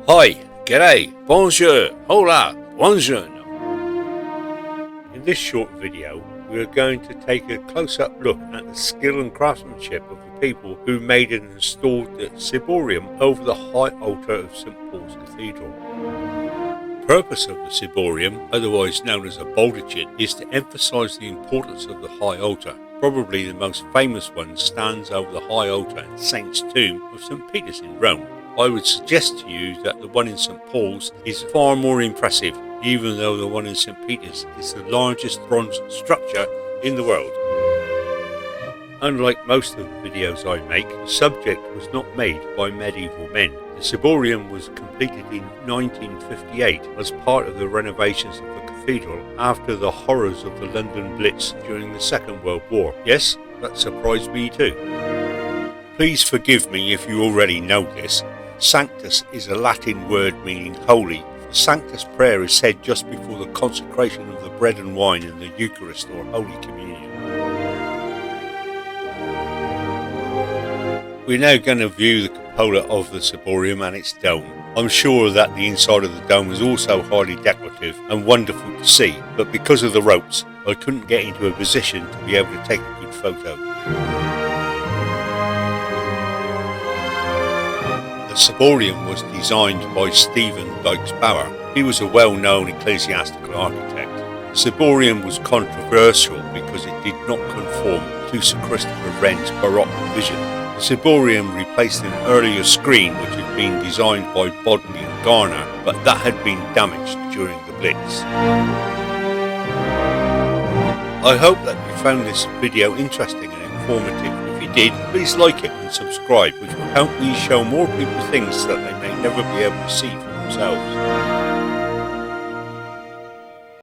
Hi, g'day, bonjour, hola, bonjour. In this short video, we are going to take a close-up look at the skill and craftsmanship of the people who made and installed the ciborium over the high altar of St. Paul's Cathedral. The purpose of the ciborium, otherwise known as a baldechin, is to emphasise the importance of the high altar. Probably the most famous one stands over the high altar in Saint's tomb of St. Peter's in Rome. I would suggest to you that the one in St. Paul's is far more impressive, even though the one in St. Peter's is the largest bronze structure in the world. Unlike most of the videos I make, the subject was not made by medieval men. The ciborium was completed in 1958 as part of the renovations of the cathedral after the horrors of the London Blitz during the Second World War. Yes, that surprised me too. Please forgive me if you already know this. Sanctus is a Latin word meaning holy. The Sanctus prayer is said just before the consecration of the bread and wine in the Eucharist or Holy Communion. We're now going to view the cupola of the ciborium and its dome. I'm sure that the inside of the dome is also highly decorative and wonderful to see, but because of the ropes, I couldn't get into a position to be able to take a good photo. The ciborium was designed by Stephen Bauer. He was a well-known ecclesiastical architect. The ciborium was controversial because it did not conform to Sir Christopher Wren's Baroque vision. The ciborium replaced an earlier screen which had been designed by Bodley and Garner, but that had been damaged during the Blitz. I hope that you found this video interesting and informative. If you did, please like it and subscribe, which will help me show more people things that they may never be able to see for themselves.